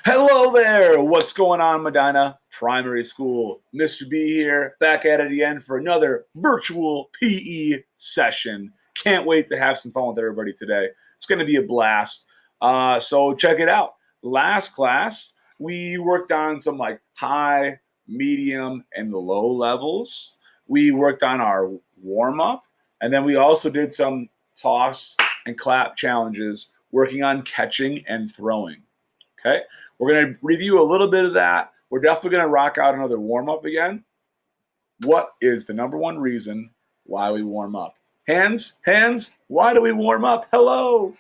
Hello there! What's going on, Medina Primary School? Mr. B here, back at it again for another virtual PE session. Can't wait to have some fun with everybody today. It's going to be a blast. So check it out. Last class, we worked on some like high, medium, and the low levels. We worked on our warm-up, and then we also did some toss and clap challenges, working on catching and throwing. Okay, we're going to review a little bit of that. We're definitely going to rock out another warm-up again. What is the number one reason why we warm up? Hands, why do we warm up? Hello.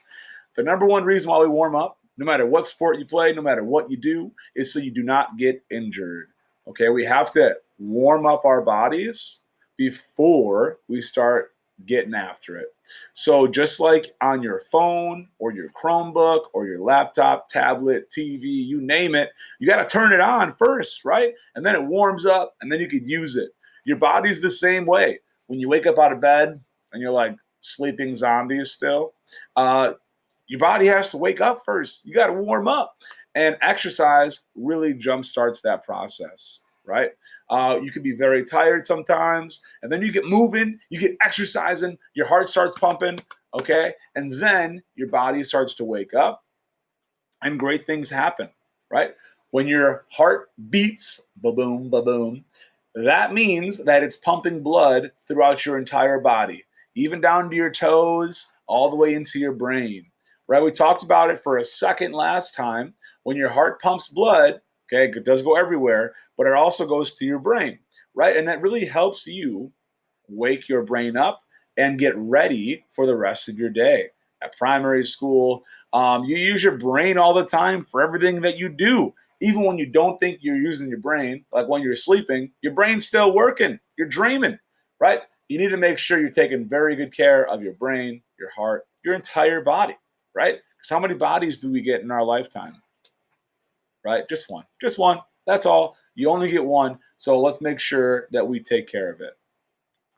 The number one reason why we warm up, no matter what sport you play, no matter what you do, is so you do not get injured. Okay, we have to warm up our bodies before we start getting after it. So just like on your phone or your Chromebook or your laptop, tablet, TV, you name it, you got to turn it on first, right? And then it warms up and then you can use it. Your body's the same way. When you wake up out of bed and you're like sleeping zombies still, your body has to wake up first. You got to warm up. And exercise really jumpstarts that process, right? You can be very tired sometimes, and then you get moving, you get exercising, your heart starts pumping, okay? And then your body starts to wake up, and great things happen, right? When your heart beats, ba-boom, ba-boom, that means that it's pumping blood throughout your entire body, even down to your toes, all the way into your brain, right? We talked about it for a second last time. When your heart pumps blood, okay, it does go everywhere, but it also goes to your brain, right? And that really helps you wake your brain up and get ready for the rest of your day. At primary school, you use your brain all the time for everything that you do. Even when you don't think you're using your brain, like when you're sleeping, your brain's still working. You're dreaming, right? You need to make sure you're taking very good care of your brain, your heart, your entire body, right? Because how many bodies do we get in our lifetime? Right? Just one. Just one. That's all. You only get one. So let's make sure that we take care of it.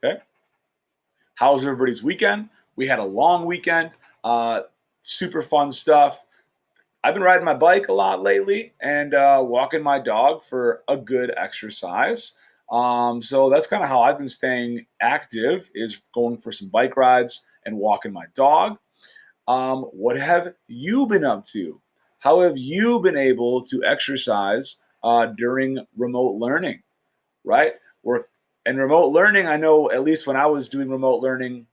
Okay? How's everybody's weekend? We had a long weekend. Super fun stuff. I've been riding my bike a lot lately and walking my dog for a good exercise. So that's kind of how I've been staying active, is going for some bike rides and walking my dog. What have you been up to? How have you been able to exercise during remote learning, right? And remote learning, I know at least when I was doing remote learning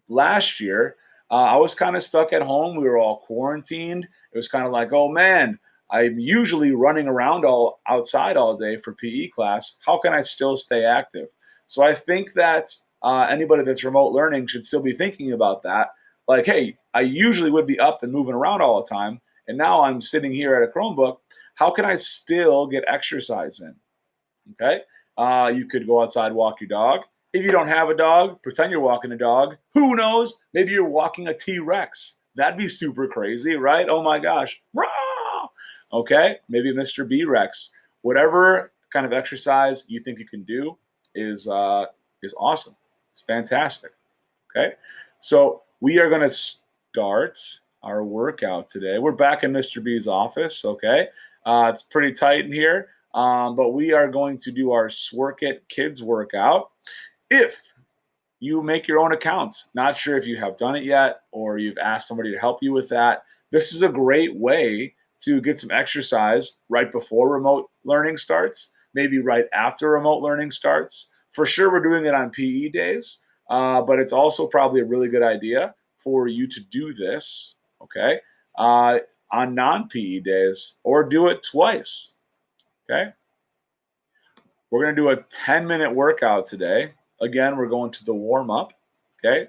last year, I was kind of stuck at home. We were all quarantined. It was kind of like, oh man, I'm usually running around all outside all day for PE class. How can I still stay active? So I think that anybody that's remote learning should still be thinking about that. Like, hey, I usually would be up and moving around all the time, and now I'm sitting here at a Chromebook. How can I still get exercise in? Okay. You could go outside, walk your dog. If you don't have a dog, pretend you're walking a dog. Who knows? Maybe you're walking a T-Rex. That'd be super crazy, right? Oh my gosh. Rah! Okay. Maybe Mr. B-Rex. Whatever kind of exercise you think you can do is awesome. It's fantastic. Okay. So we are going to start our workout today. We're back in Mr. B's office. Okay. It's pretty tight in here. But we are going to do our Swork It Kids workout. If you make your own account, not sure if you have done it yet or you've asked somebody to help you with that, this is a great way to get some exercise right before remote learning starts, maybe right after remote learning starts. For sure, we're doing it on PE days, but it's also probably a really good idea for you to do this, okay, on non-PE days, or do it twice. Okay. We're going to do a 10-minute workout today. Again, we're going to the warm-up. Okay.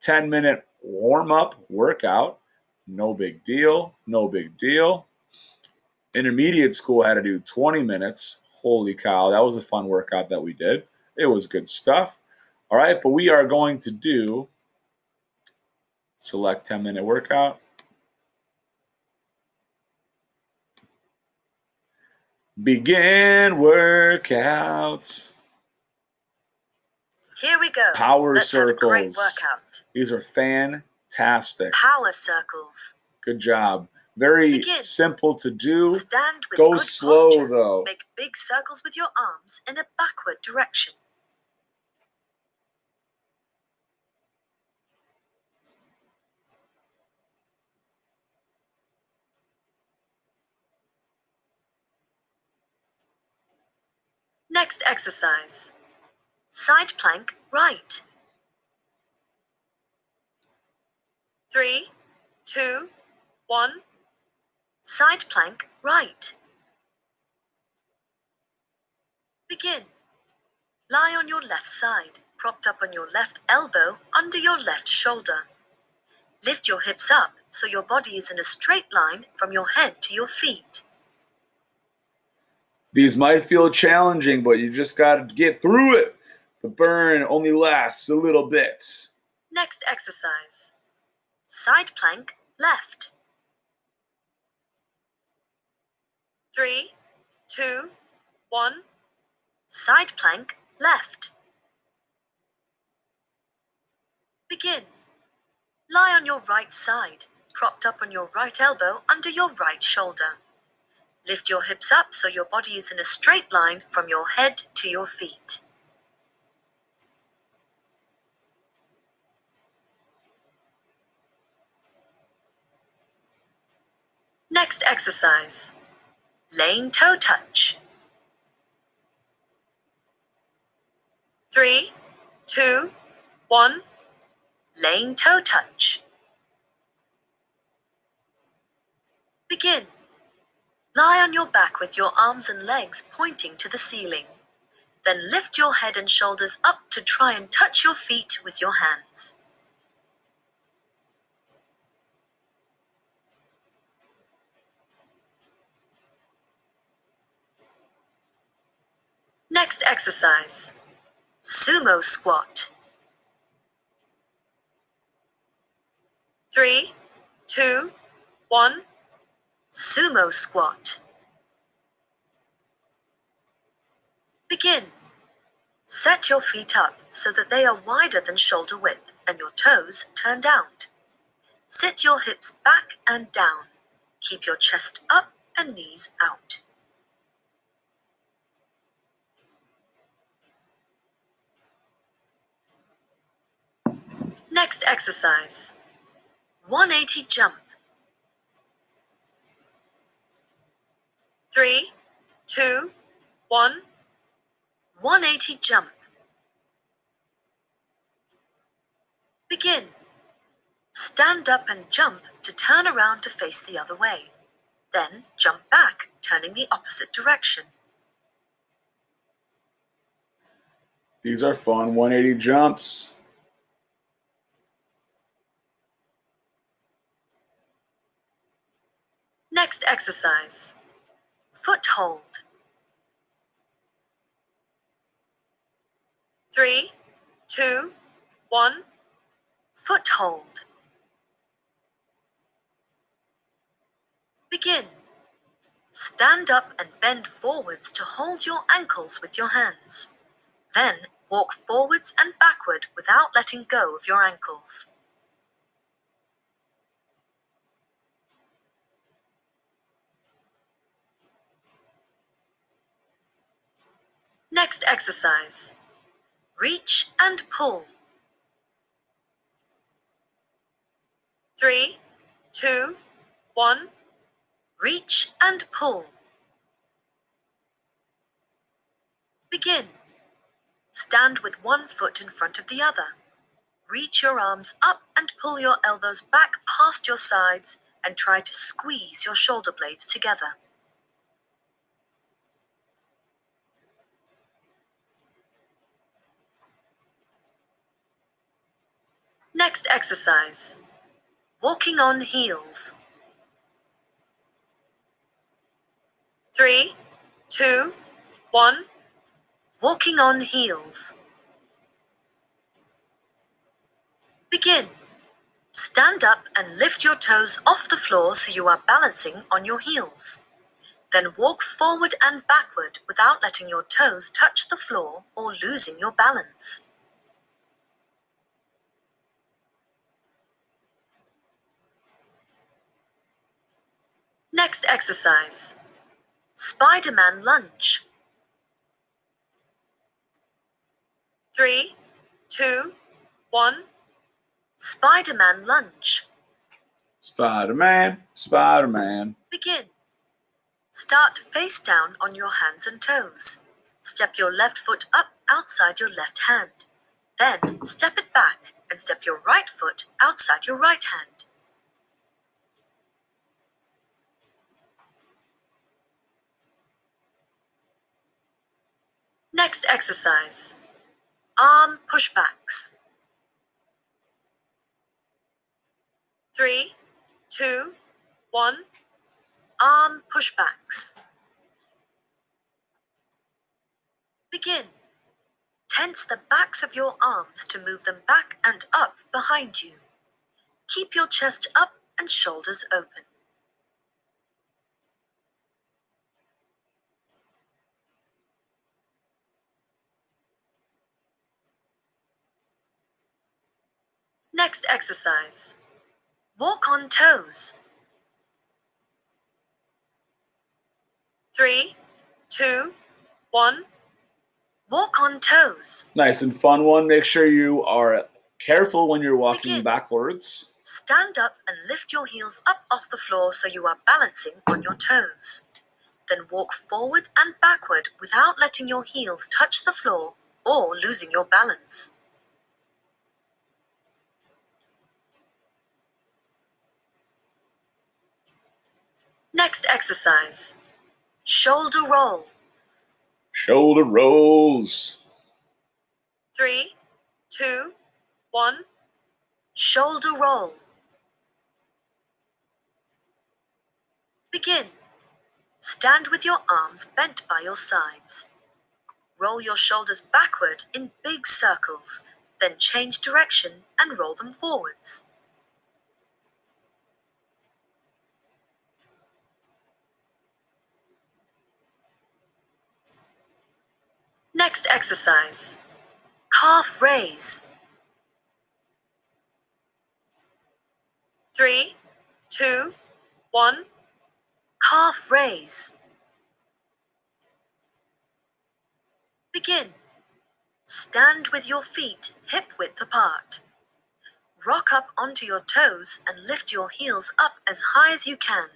10-minute warm-up workout. No big deal. No big deal. Intermediate school had to do 20 minutes. Holy cow. That was a fun workout that we did. It was good stuff. All right. But we are going to do select 10-minute workout. Begin workouts. Here we go. Power Let's circles. have a great workout. These are fantastic. Power circles. Good job. Very Begin. simple to do. Stand with Go good slow posture. though. Make big circles with your arms in a backward direction. Next exercise. Side plank right. 3, 2, 1. Side plank right. Begin. Lie on your left side, propped up on your left elbow under your left shoulder. Lift your hips up so your body is in a straight line from your head to your feet. These might feel challenging, but you just got to get through it. The burn only lasts a little bit. Next exercise. Side plank left. 3, 2, 1. Side plank left. Begin. Lie on your right side, propped up on your right elbow under your right shoulder. Lift your hips up so your body is in a straight line from your head to your feet. Next exercise. Lane toe touch. 3, 2, 1. Lane toe touch. Begin. Lie on your back with your arms and legs pointing to the ceiling. Then lift your head and shoulders up to try and touch your feet with your hands. Next exercise. Sumo squat. 3, 2, 1. Sumo squat. Begin. Set your feet up so that they are wider than shoulder width and your toes turned out. Sit your hips back and down. Keep your chest up and knees out. Next exercise. 180 jump. 3, 2, 1. 180 jump. Begin. Stand up and jump to turn around to face the other way. Then jump back, turning the opposite direction. These are fun 180 jumps. Next exercise. Foot hold. 3, 2, 1. Foot hold. Begin. Stand up and bend forwards to hold your ankles with your hands. Then walk forwards and backward without letting go of your ankles. Next exercise. Reach and pull. 3, 2, 1. Reach and pull. Begin. Stand with one foot in front of the other. Reach your arms up and pull your elbows back past your sides and try to squeeze your shoulder blades together. Next exercise. Walking on heels. 3, 2, 1. Walking on heels. Begin. Stand up and lift your toes off the floor so you are balancing on your heels. Then walk forward and backward without letting your toes touch the floor or losing your balance. Next exercise. Spider-Man lunge. 3, 2, 1. Spider-Man lunge. Spider-Man, Spider-Man. Begin. Start face down on your hands and toes. Step your left foot up outside your left hand. Then step it back and step your right foot outside your right hand. Next exercise. Arm pushbacks. 3, 2, 1. Arm pushbacks. Begin. Tense the backs of your arms to move them back and up behind you. Keep your chest up and shoulders open. Next exercise. Walk on toes. 3, 2, 1. Walk on toes. Nice and fun one. Make sure you are careful when you're walking Begin. backwards. Stand up and lift your heels up off the floor so you are balancing on your toes. Then walk forward and backward without letting your heels touch the floor or losing your balance. Next exercise. Shoulder roll. Shoulder rolls. 3, 2, 1. Shoulder roll. Begin. Stand with your arms bent by your sides. Roll your shoulders backward in big circles, then change direction and roll them forwards. Next exercise. Calf raise. 3, 2, 1. Calf raise. Begin. Stand with your feet hip-width apart. Rock up onto your toes and lift your heels up as high as you can.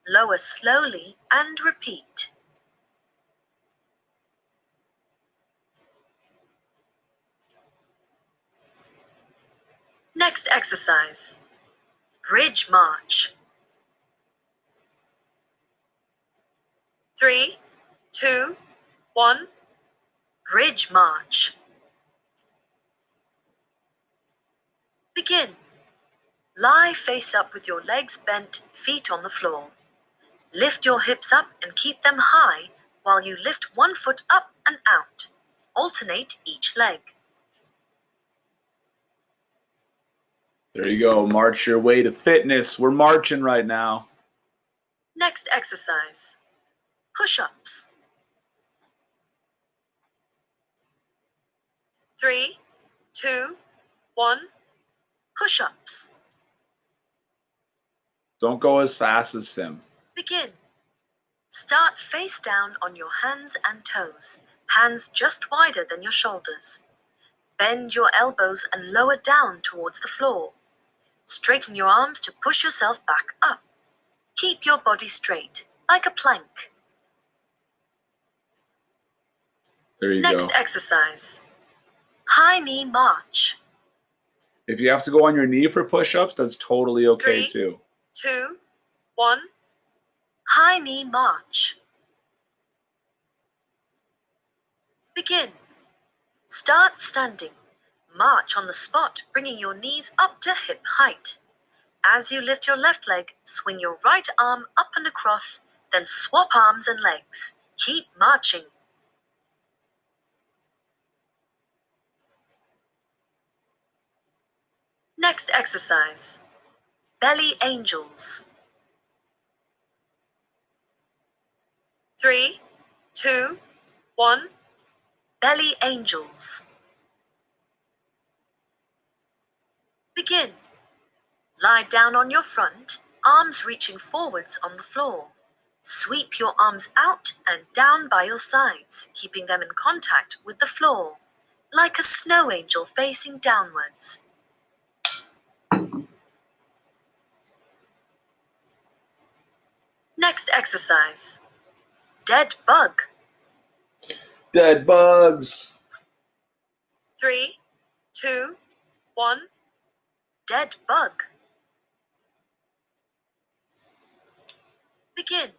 Lower slowly and repeat. Next exercise. Bridge march. 3, 2, 1. Bridge march. Begin. Lie face up with your legs bent, feet on the floor. Lift your hips up and keep them high while you lift one foot up and out. Alternate each leg. There you go. March your way to fitness. We're marching right now. Next exercise. Push-ups. 3, 2, 1. Push-ups. Don't go as fast as Sim. Begin. Start face down on your hands and toes, hands just wider than your shoulders. Bend your elbows and lower down towards the floor. Straighten your arms to push yourself back up. Keep your body straight, like a plank. There you Next go. exercise. High knee march. If you have to go on your knee for push-ups, that's totally okay 3, too. 2, 1. High knee march. Begin. Start standing. March on the spot, bringing your knees up to hip height. As you lift your left leg, swing your right arm up and across, then swap arms and legs. Keep marching. Next exercise. Belly angels. 3, 2, 1. Belly angels. Begin. Lie down on your front, arms reaching forwards on the floor. Sweep your arms out and down by your sides, keeping them in contact with the floor, like a snow angel facing downwards. Next exercise. Dead bug. Dead bugs. 3, 2, 1. Dead bug. Begin.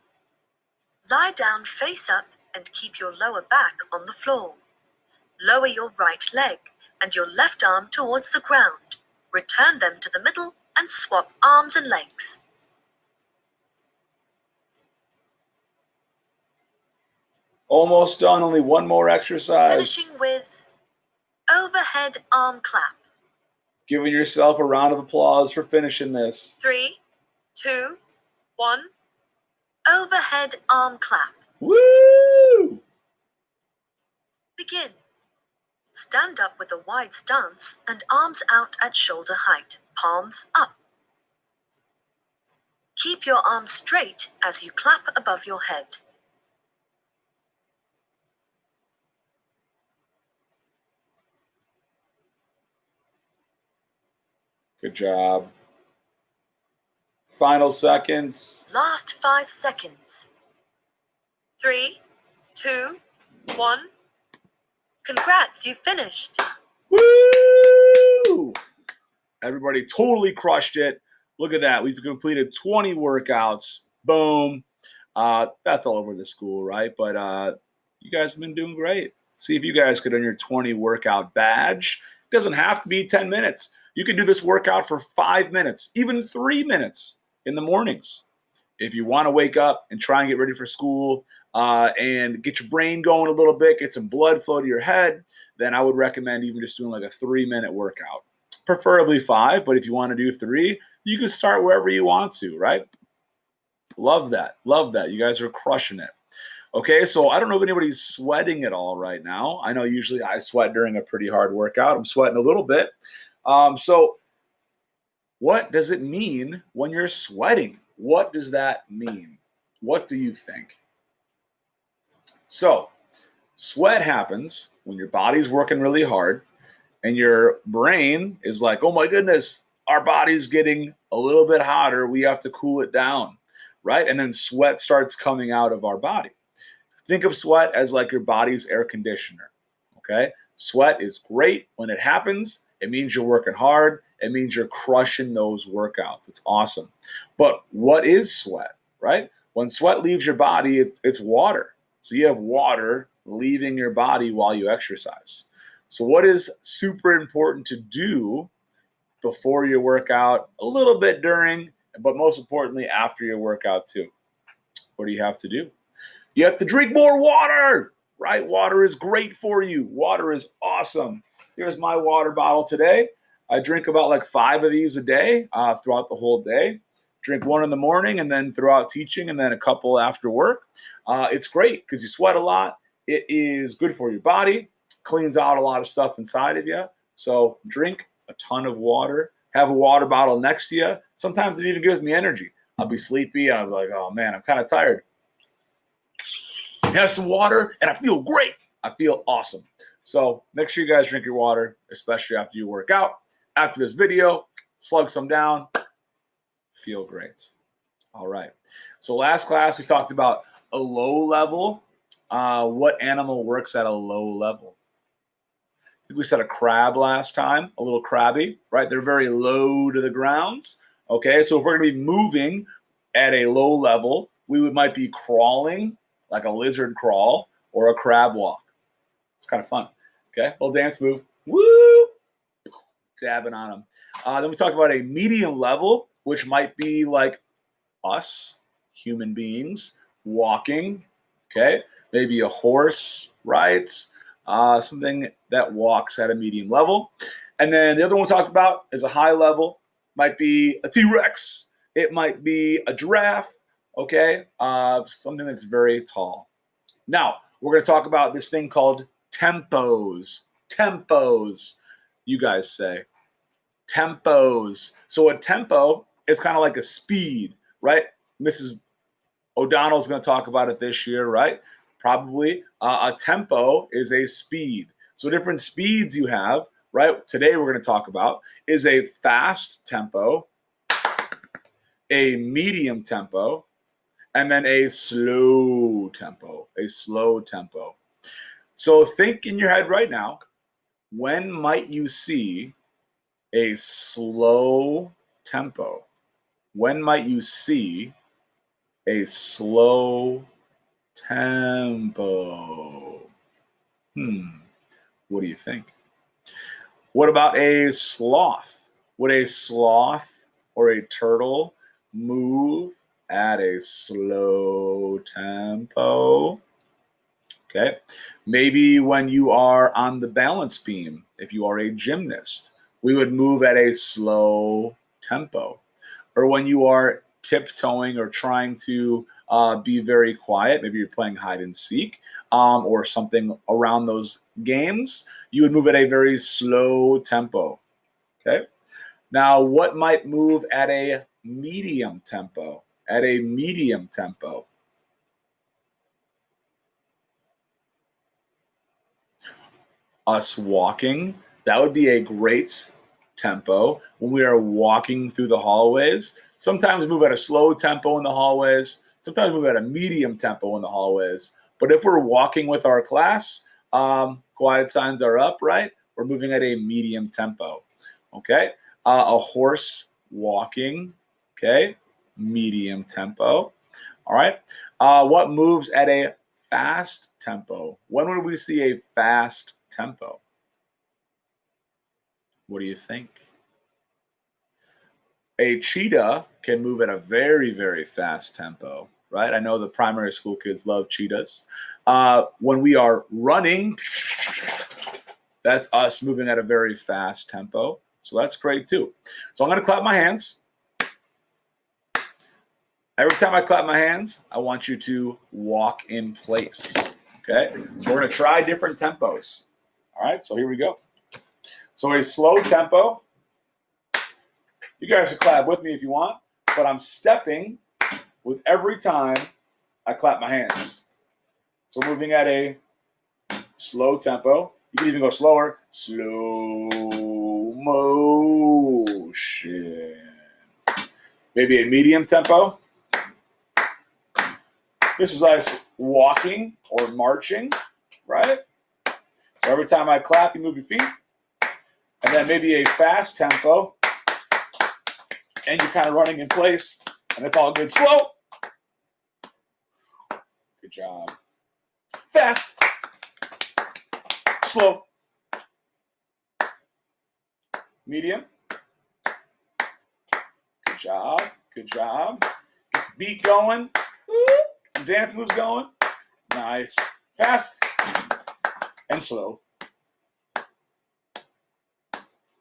Lie down face up and keep your lower back on the floor. Lower your right leg and your left arm towards the ground. Return them to the middle and swap arms and legs. Almost done. Only one more exercise. Finishing with overhead arm clap. Giving yourself a round of applause for finishing this. 3, 2, 1. Overhead arm clap. Woo! Begin. Stand up with a wide stance and arms out at shoulder height, palms up. Keep your arms straight as you clap above your head. Good job. Final seconds. Last 5 seconds. 3, 2, 1. Congrats, you finished. Woo! Everybody totally crushed it. Look at that. We've completed 20 workouts. Boom. That's all over the school, right? But you guys have been doing great. See if you guys could earn your 20 workout badge. It doesn't have to be 10 minutes. You can do this workout for 5 minutes, even 3 minutes in the mornings. If you want to wake up and try and get ready for school and get your brain going a little bit, get some blood flow to your head, then I would recommend even just doing like a 3-minute workout. Preferably 5, but if you want to do 3, you can start wherever you want to, right? Love that. Love that. You guys are crushing it. Okay, so I don't know if anybody's sweating at all right now. I know usually I sweat during a pretty hard workout. I'm sweating a little bit. So what does it mean when you're sweating? What does that mean? What do you think? So sweat happens when your body's working really hard and your brain is like, oh my goodness, our body's getting a little bit hotter. We have to cool it down, right? And then sweat starts coming out of our body. Think of sweat as like your body's air conditioner, okay? Sweat is great when it happens. It means you're working hard. It means you're crushing those workouts. It's awesome. But what is sweat, right? When sweat leaves your body, it's water. So you have water leaving your body while you exercise. So what is super important to do before your workout, a little bit during, but most importantly, after your workout too? What do you have to do? You have to drink more water, right? Water is great for you. Water is awesome. Here's my water bottle today. I drink about like 5 of these a day throughout the whole day. Drink 1 in the morning and then throughout teaching and then a couple after work. It's great because you sweat a lot. It is good for your body, cleans out a lot of stuff inside of you. So drink a ton of water. Have a water bottle next to you. Sometimes it even gives me energy. I'll be sleepy. I'll be like, oh man, I'm kind of tired. Have some water and I feel great. I feel awesome. So make sure you guys drink your water, especially after you work out. After this video, slug some down, feel great. All right. So last class, we talked about a low level. What animal works at a low level? I think we said a crab last time, a little crabby, right? They're very low to the ground. Okay, so if we're going to be moving at a low level, we might be crawling, like a lizard crawl, or a crab walk. It's kind of fun. Okay, little dance move. Woo! Dabbing on them. Then we talked about a medium level, which might be like us, human beings, walking. Okay, maybe a horse, right? Something that walks at a medium level. And then the other one we talked about is a high level. Might be a T-Rex. It might be a giraffe. Okay, something that's very tall. Now, we're going to talk about this thing called tempos. Tempos, you guys say. Tempos. So a tempo is kind of like a speed, right? Mrs. O'Donnell's going to talk about it this year, right? Probably a tempo is a speed. So different speeds you have, right? Today we're going to talk about is a fast tempo, a medium tempo, and then a slow tempo, So think in your head right now, when might you see a slow tempo? When might you see a slow tempo? What do you think? What about a sloth? Would a sloth or a turtle move at a slow tempo? Okay. Maybe when you are on the balance beam, if you are a gymnast, we would move at a slow tempo. Or when you are tiptoeing or trying to be very quiet, maybe you're playing hide and seek or something around those games, you would move at a very slow tempo. Okay. Now, what might move at a medium tempo? At a medium tempo. Us walking, that would be a great tempo when we are walking through the hallways. Sometimes move at a slow tempo in the hallways, sometimes move at a medium tempo in the hallways. But if we're walking with our class, quiet signs are up, right? We're moving at a medium tempo. Okay. A horse walking, okay, medium tempo. All right. What moves at a fast tempo? When would we see a fast tempo? What do you think? A cheetah can move at a very, very fast tempo, right? I know the primary school kids love cheetahs. When we are running, that's us moving at a very fast tempo. So that's great too. So I'm going to clap my hands. Every time I clap my hands, I want you to walk in place. Okay? So we're going to try different tempos. All right? So here we go. So a slow tempo. You guys can clap with me if you want, but I'm stepping with every time I clap my hands. So moving at a slow tempo. You can even go slower. Slow motion. Maybe a medium tempo. This is us walking or marching, right? So every time I clap, you move your feet. And then maybe a fast tempo. And you're kind of running in place. And it's all good. Slow. Good job. Fast. Slow. Medium. Good job. Good job. Get the beat going. Get some dance moves going. Nice. Fast and slow.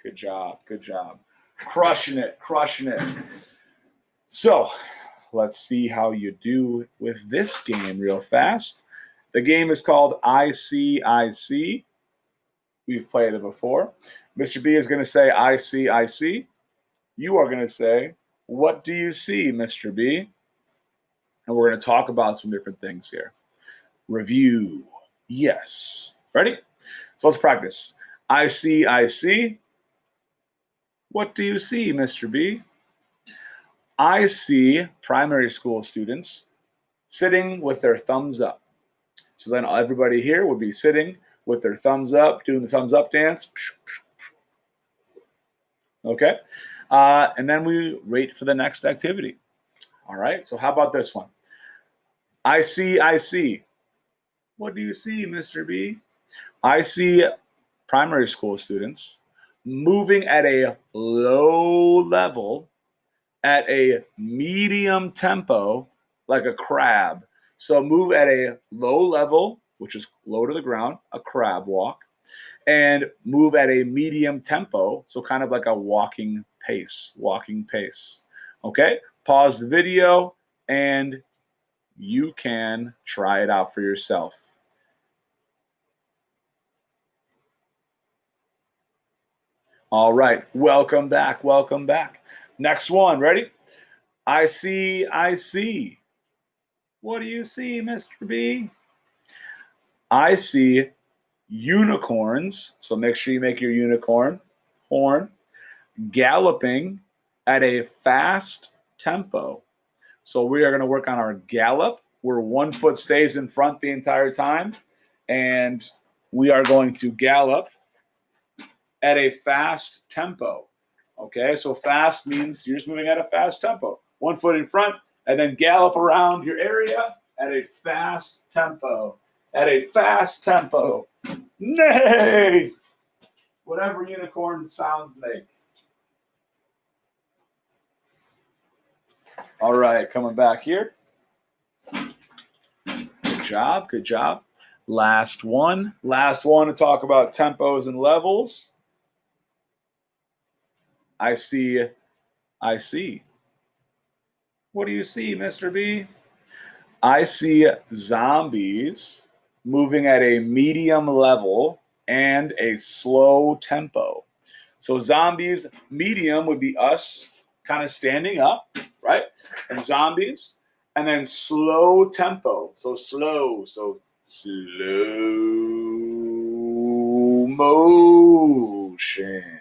Good job. Good job. Crushing it. Crushing it. So let's see how you do with this game real fast. The game is called IC. We've played it before. Mr. B is going to say IC. You are going to say, what do you see, Mr. B? And we're going to talk about some different things here. Review. Yes. Ready? So let's practice. IC. What do you see, Mr. B? I see primary school students sitting with their thumbs up. So then everybody here would be sitting with their thumbs up, doing the thumbs up dance. Okay? And then we wait for the next activity. All right? So how about this one? I see. What do you see, Mr. B? I see primary school students moving at a low level, at a medium tempo, like a crab. So move at a low level, which is low to the ground, a crab walk, and move at a medium tempo, so kind of like a walking pace. Okay? Pause the video and you can try it out for yourself. All right, welcome back. Next one, ready? I see, I see. What do you see, Mr. B? I see unicorns. So make sure you make your unicorn horn galloping at a fast tempo. So we are going to work on our gallop, where 1 foot stays in front the entire time. And we are going to gallop at a fast tempo. Okay, so fast means you're just moving at a fast tempo. 1 foot in front, and then gallop around your area at a fast tempo. At a fast tempo. Nay! Whatever unicorn sounds make. All right, coming back here. Good job, good job. Last one to talk about tempos and levels. I see, I see. What do you see, Mr. B? I see zombies moving at a medium level and a slow tempo. So zombies, medium would be us kind of standing up, right? And zombies, and then slow tempo. So slow motion.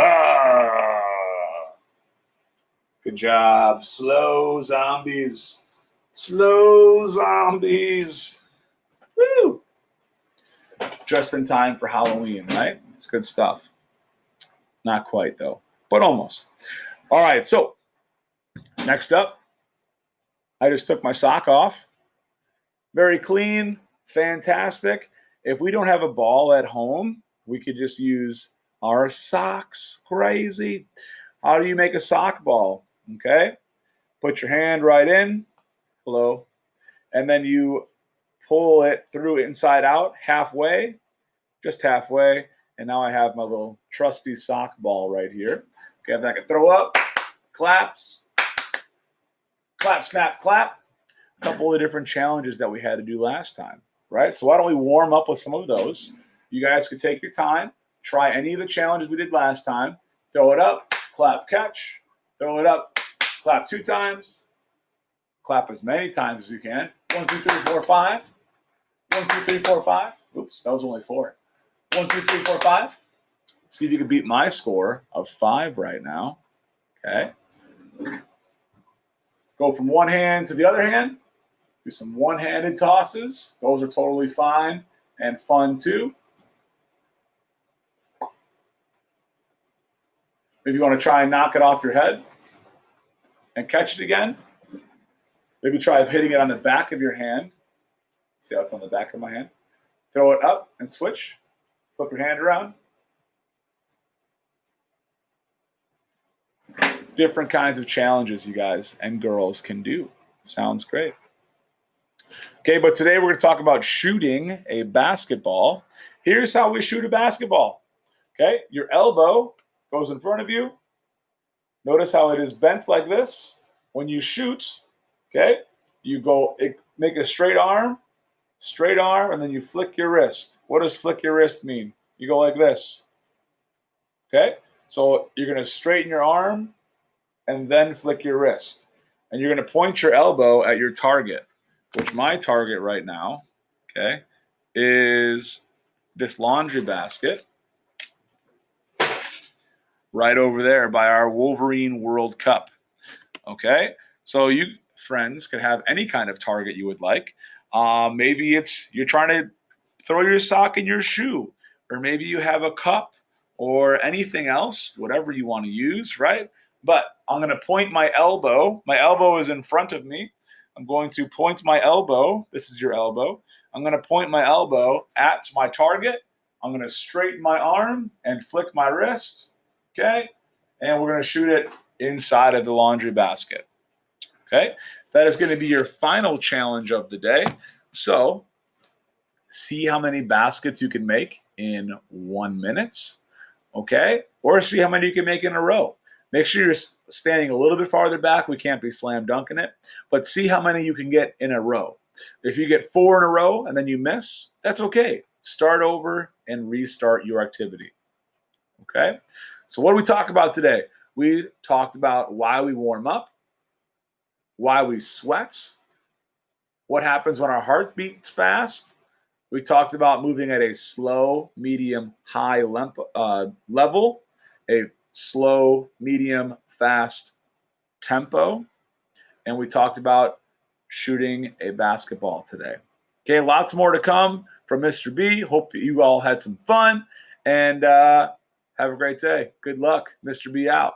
Ah. Good job. Slow zombies. Slow zombies. Woo! Just in time for Halloween, right? It's good stuff. Not quite, though, but almost. All right, so next up, I just took my sock off. Very clean, fantastic. If we don't have a ball at home, we could just use our socks. Crazy. How do you make a sock ball? Okay, put your hand right in. Hello. And then you pull it through inside out halfway, just halfway. And now I have my little trusty sock ball right here. Okay, I'm going to throw up, claps, clap, snap, clap. A couple of different challenges that we had to do last time, right? So why don't we warm up with some of those? You guys could take your time, try any of the challenges we did last time. Throw it up, clap, catch. Throw it up, clap 2 times. Clap as many times as you can. 1, 2, 3, 4, 5. 1, 2, 3, 4, 5. Oops, that was only 4. 1, 2, 3, 4, 5. See if you can beat my score of 5 right now. Okay. Go from one hand to the other hand. Do some one-handed tosses. Those are totally fine and fun too. Maybe you want to try and knock it off your head and catch it again. Maybe try hitting it on the back of your hand. See how it's on the back of my hand? Throw it up and switch. Flip your hand around. Different kinds of challenges you guys and girls can do. Sounds great. Okay, but today we're going to talk about shooting a basketball. Here's how we shoot a basketball. Okay, your elbow goes in front of you. Notice how it is bent like this. When you shoot, okay, you go make a straight arm, and then you flick your wrist. What does flick your wrist mean? You go like this. Okay, so you're going to straighten your arm and then flick your wrist. And you're going to point your elbow at your target, which my target right now, okay, is this laundry basket right over there by our Wolverine World Cup. Okay, so you friends can have any kind of target you would like. Maybe it's you're trying to throw your sock in your shoe, or maybe you have a cup or anything else, whatever you want to use, right? But I'm going to point my elbow. My elbow is in front of me. I'm going to point my elbow. This is your elbow. I'm going to point my elbow at my target. I'm going to straighten my arm and flick my wrist. Okay? And we're going to shoot it inside of the laundry basket. Okay? That is going to be your final challenge of the day. So, see how many baskets you can make in 1 minute. Okay? Or see how many you can make in a row. Make sure you're standing a little bit farther back. We can't be slam dunking it. But see how many you can get in a row. If you get 4 in a row and then you miss, that's okay. Start over and restart your activity. Okay? So what do we talk about today? We talked about why we warm up, why we sweat, what happens when our heart beats fast. We talked about moving at a slow, medium, high level, a slow, medium, fast tempo. And we talked about shooting a basketball today. Okay, lots more to come from Mr. B. Hope you all had some fun and have a great day. Good luck. Mr. B out.